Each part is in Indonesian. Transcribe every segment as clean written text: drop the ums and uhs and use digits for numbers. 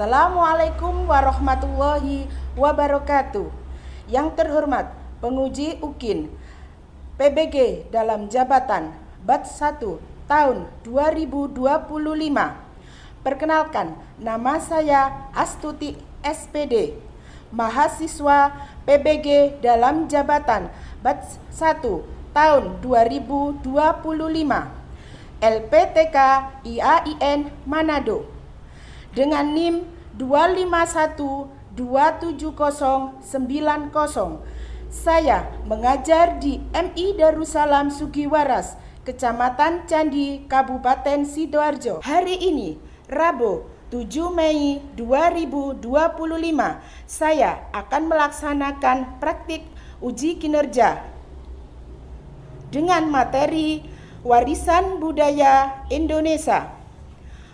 Assalamualaikum warahmatullahi wabarakatuh. Yang terhormat penguji UKIN PBG dalam jabatan Batch 1 tahun 2025. Perkenalkan, nama saya Astuti SPD, mahasiswa PBG dalam jabatan Batch 1 tahun 2025, LPTK IAIN Manado, dengan NIM 251279090. Saya mengajar di MI Darussalam Sugiwaras, Kecamatan Candi, Kabupaten Sidoarjo. Hari ini, Rabu 7 Mei 2025, saya akan melaksanakan praktik uji kinerja dengan materi Warisan Budaya Indonesia.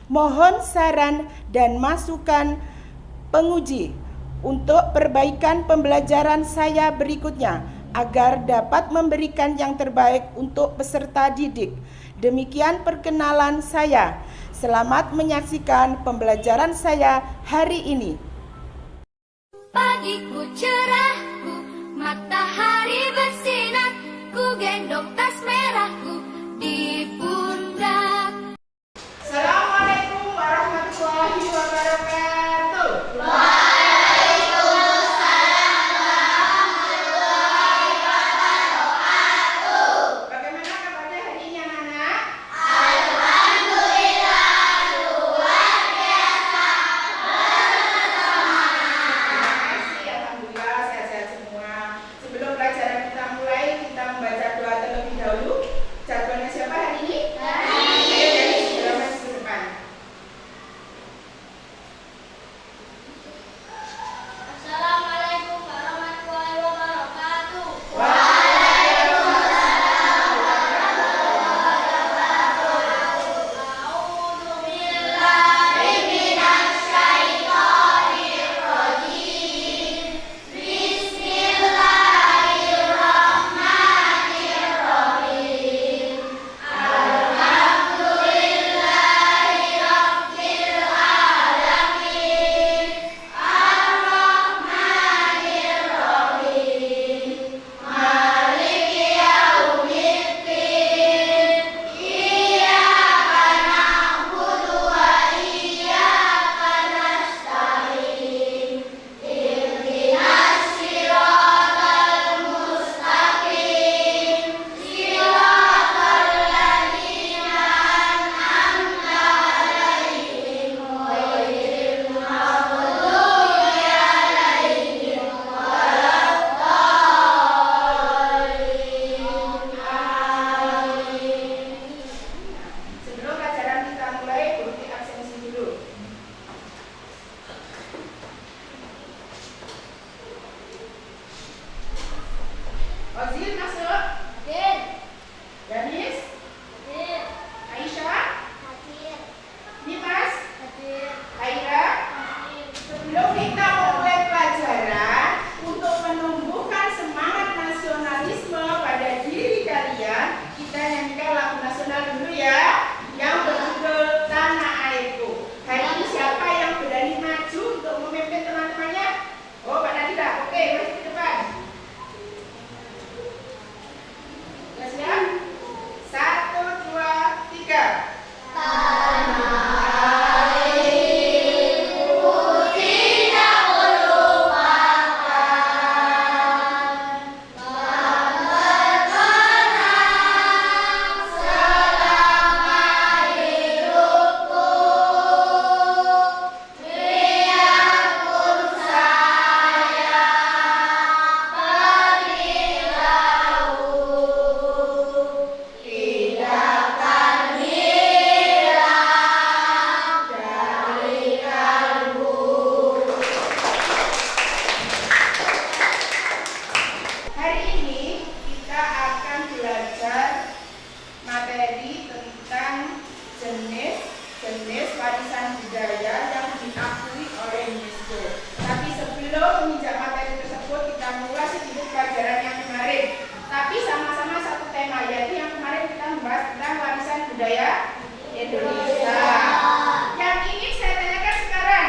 Mohon saran dan masukan penguji untuk perbaikan pembelajaran saya berikutnya agar dapat memberikan yang terbaik untuk peserta didik. Demikian perkenalan saya. Selamat menyaksikan pembelajaran saya hari ini. Pagiku cerahku, matahari bersinar, ku gendong tas merahku di pundak. Assalamualaikum warahmatullahi wabarakatuh. Bagaimana kabarnya hari ini anak-anak? Alhamdulillah sehat-sehat semua. Sebelum pelajaran kita mulai, kita membaca doa terlebih dahulu. Jadwalnya siapa hari ini? Ayo dari segera maju ke depan. Assalamualaikum warahmatullahi wabarakatuh. A'udzu billahi minasy syaithanir rajim. Bismillahirrahmanirrahim. Alhamdulillahi rabbil alamin. Ar-Rahmanir Rahim. Maliki yaumiddin. Iyyaka na'budu wa iyyaka nasta'in. Ihdinas siratal mustaqim. Siratal ladzina an'amta 'alaihim ghairil maghdubi 'alaihim waladdallin. Amin. Sebelum pelajaran kita mulai, bukti absensi dulu. Ozil masuk. Hadir. Yanis, Hadir. Aisyah, Hadir. Dimas, Hadir. Aira. Hadir. Sebelum kita mulai pelajaran, untuk menumbuhkan semangat nasionalisme pada diri kalian, kita nyanyikan lagu nasional dulu ya, yang berjudul Tanah Airku. Hari ini siapa yang berani maju untuk memimpin teman-temannya? Oh, Pak Nadira. Oke, maju ke depan. Sudah siap? 1, 2, 3. Hari ini kita akan belajar materi tentang jenis warisan budaya yang diakui oleh UNESCO. Tapi sebelum menginjak materi tersebut, kita mulai sedikit pelajaran yang kemarin. Tapi sama-sama satu tema, yaitu yang kemarin kita membahas tentang warisan budaya Indonesia. Yang ingin saya tanyakan sekarang,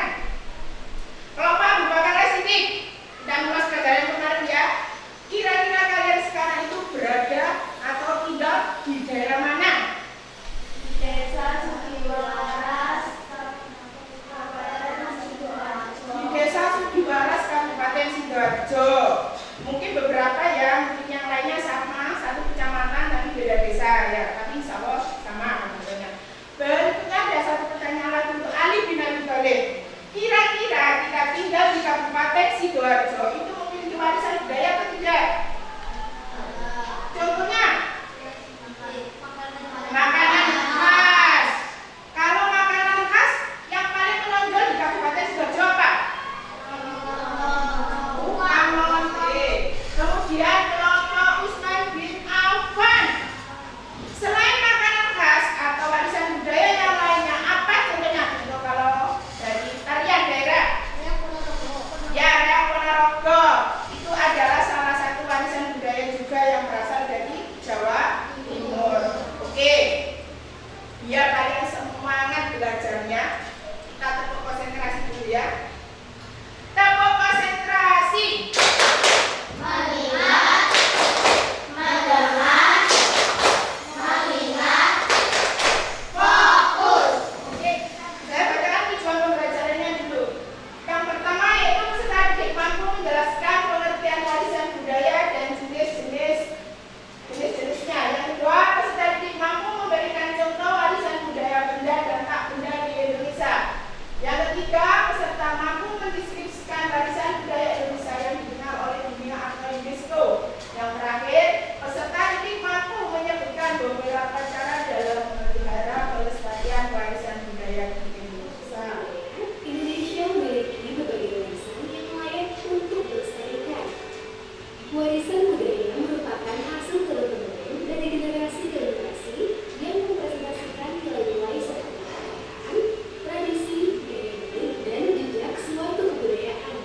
Warisan budaya merupakan hasil turun-temurun dari generasi ke generasi yang mempresentasikan nilai-nilai seperti kepercayaan, tradisi, gaya hidup, dan jejak suatu kebudayaan.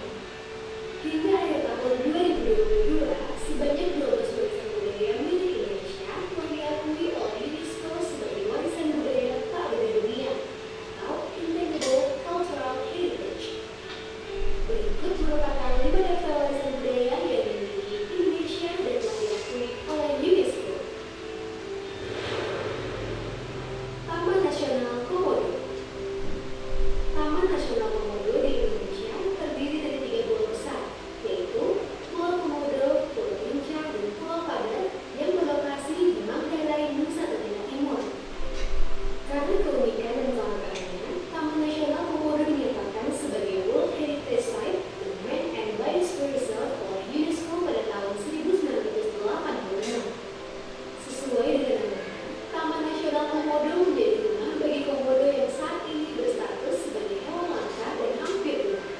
Hingga akhir tahun 2022, sebanyak 12 warisan budaya milik Indonesia yang diakui oleh UNESCO sebagai warisan budaya tak benda dunia atau Intangible Cultural Heritage. Berikut merupakan 5 daftar warisan budaya yang dimiliki Indonesia dan telah diakui oleh UNESCO. Taman Nasional Komodo. Taman Nasional Komodo di Indonesia terdiri dari 3 pulau besar, yaitu Pulau Komodo, Pulau Rinca, dan Pulau Padar yang berlokasi di Manggarai, Nusa Tenggara Timur. Karena keunikan dan keanggotaannya, Taman Nasional Komodo dinyatakan sebagai World Heritage Site Domain and Biosphere Reserve oleh UNESCO pada tahun 1986. Sesuai dengan namanya, Taman Nasional Komodo menjadi rumah bagi komodo yang saat ini berstatus sebagai hewan langka dan hampir punah.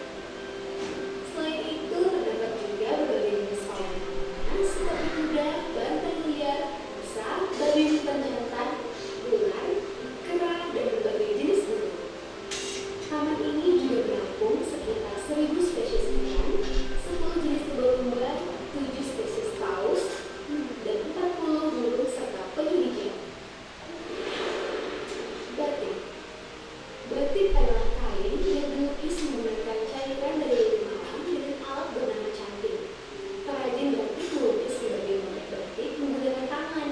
Selain itu, terdapat juga berbagai jenis hewan lainnya seperti kuda, banteng liar, rusa, babi hutan jantan, ular, kera, dan berbagai jenis burung. Taman ini juga menampung sekitar 1.000 spesies ikan, 10 jenis lumba-lumba, 7 spesies paus, dan 40 burung serta penyu hijau. Batik. Batik adalah kain yang dilukis menggunakan cairan dari limbah alam dengan alat bernama canting. Perajin batik melukis berbagai motif batik menggunakan tangan.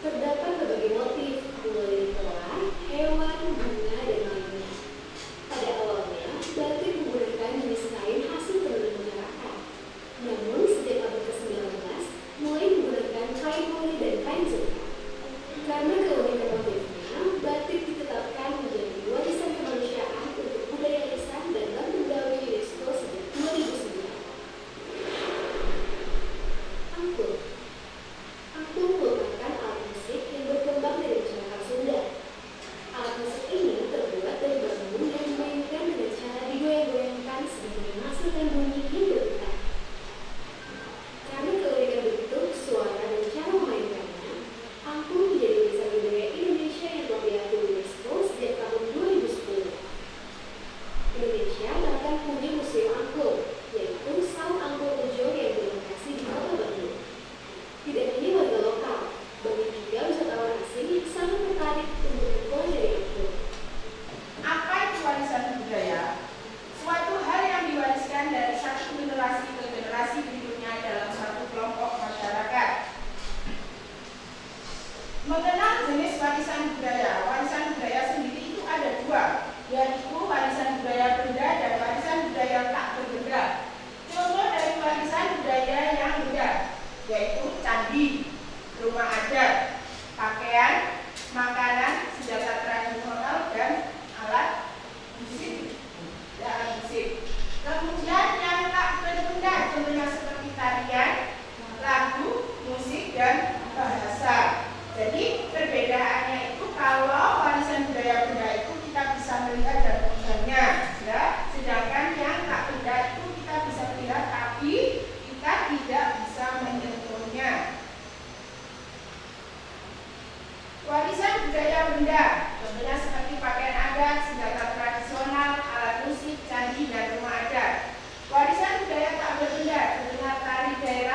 Terdapat berbagai motif, mulai dari pola, hewan, bunga, dan lainnya. Pada awalnya, batik menggunakan jenis kain hasil tenun masyarakat. Namun, sejak abad ke-19, mulai menggunakan kain mori dan kain sutra. Karena keunikan motifnya, batik ditetapkan menjadi warisan kemanusiaan untuk budaya lisan dan lembaga UNESCO sejak 2009. Angklung. Angklung merupakan alat musik yang berkembang dari masyarakat Sunda. Alat musik ini terbuat dari bambu yang dimainkan dengan cara digoyang-goyangkan sehingga menghasilkan bunyi yang bergetar. Karena keunikan bentuk, suara, dan cara memainkannya, angklung menjadi warisan budaya Indonesia yang telah diakui UNESCO sejak tahun 2010. Indonesia bahkan punya museum angklung, yaitu Saung Angklung Ujo yang berlokasi di Kota Bandung. Tidak hanya warga lokal, banyak juga wisatawan asing yang sangat tertarik untuk mempelajari angklung. Apa itu warisan budaya? Suatu hal yang diwariskan dari satu generasi ke generasi berikutnya dalam satu kelompok masyarakat. Mengenal jenis warisan budaya sendiri itu ada 2, yaitu warisan budaya benda dan warisan budaya tak berbenda. Contoh dari warisan budaya yang benda, yaitu candi, rumah adat, pakaian, makanan, senjata tradisional, dan alat musik. Kemudian yang tak berbenda contohnya seperti tarian, lagu, musik, dan bahasa. Jadi perbedaannya itu kalau warisan budaya benda itu kita bisa melihat dan memegangnya, ya. Sedangkan yang tak benda itu kita bisa melihat tapi kita tidak bisa menyentuhnya. Warisan budaya benda contohnya seperti pakaian adat, senjata tradisional, alat musik, candi, dan rumah adat. Warisan budaya tak berbenda contohnya tari daerah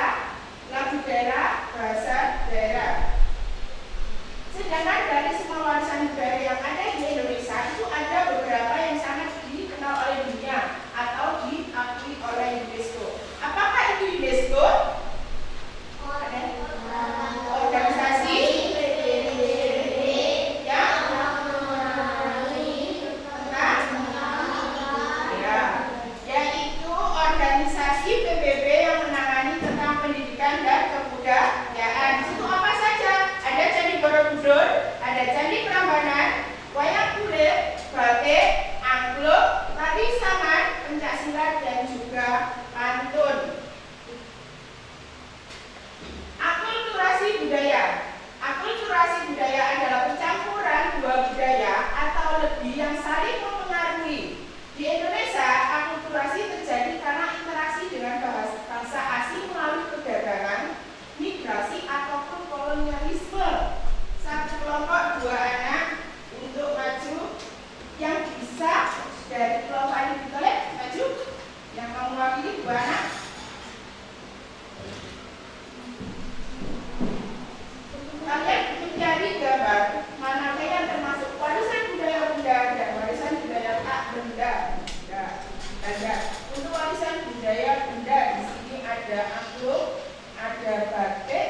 Angklung, ada batik,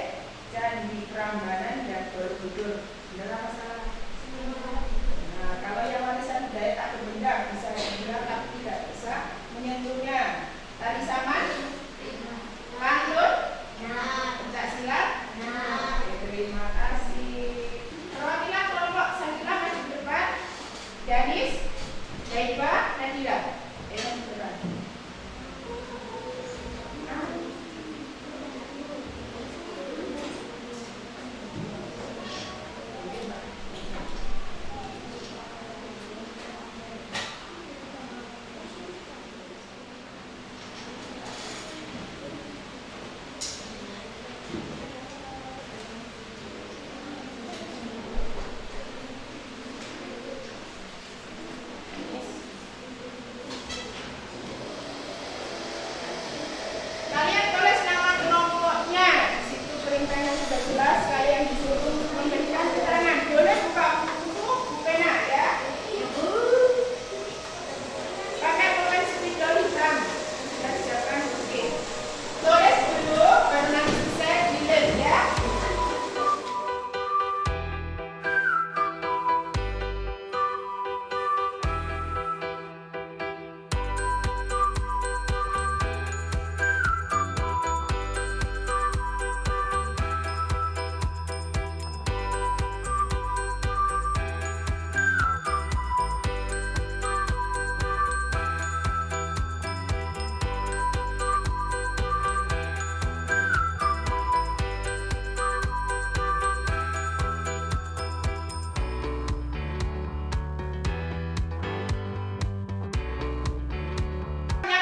Candi Prambanan, dan Borobudur. Benar apa salah? Nah, kalau yang warisan budaya tak berbenda bisa dibilang tapi tidak bisa menyentuhnya. Tari saman, pantun, pencak silat. Oke, terima kasih. Perwakilan kelompok Sakila maju ke depan. Danis, Daiba, Nadira. Maju ke depan. Kalian tulis nama kelompoknya. Di situ perintahnya sudah jelas. Kalian disuruh untuk memberikan keterangan. Boleh buka buku pena ya. Pakai pulpen spidol hitam. Sudah siapkan. Oke. Tulis dulu baru nanti saya delete ya.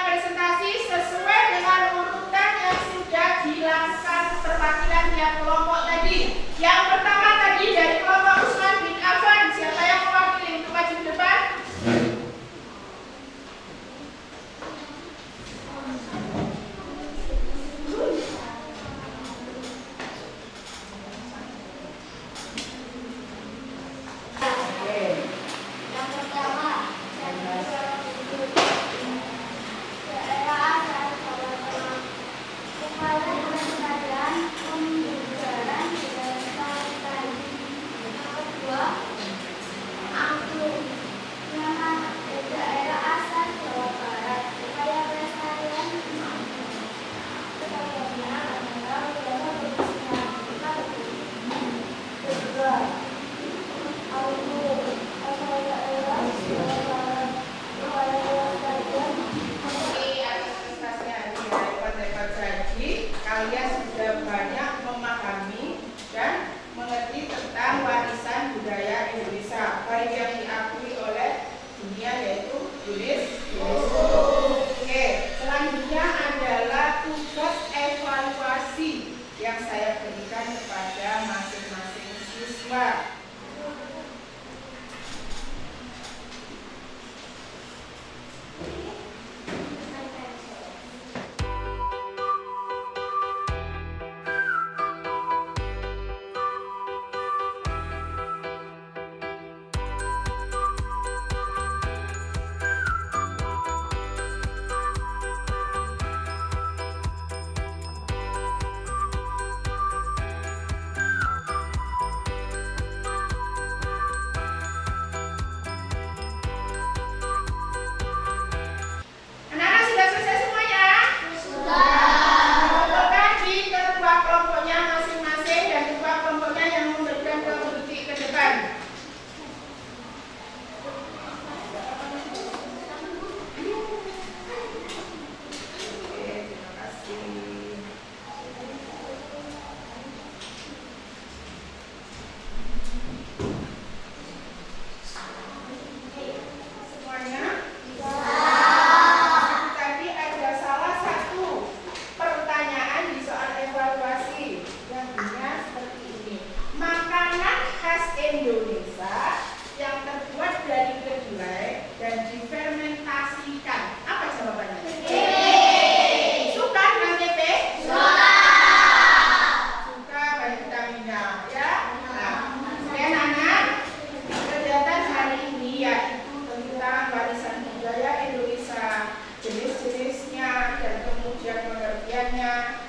Presentasi sesuai dengan urutan yang sudah dilakukan perwakilan tiap kelompok tadi. Yang pertama tadi dari kelompok Usman bin Affan. Siapa yang mewakili untuk maju ke depan? Yang pertama, daerah asal Jawa Tengah. Kepala Kerajaan Pembubaran Selatan. Yang kedua, Angklung. Nama daerah asal Jawa Barat. Upaya pelestarian sebagainya adalah wilayah berkesinambungan. Kedua, Angklung asal daerah Jawa Barat. Upaya pelestarian Atas prestasinya dapat jadi kalian sudah banyak memahami dan mengerti tentang warisan budaya Indonesia baik yang diakui oleh dunia yaitu UNESCO. Oke, selanjutnya adalah tugas evaluasi yang saya berikan kepada masing-masing siswa.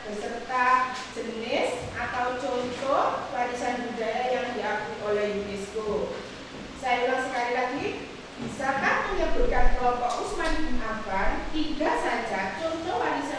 beserta jenis atau contoh warisan budaya yang diakui oleh UNESCO. Saya ulang sekali lagi, bisakah menyebutkan kelompok Utsman bin Affan 3 saja contoh warisan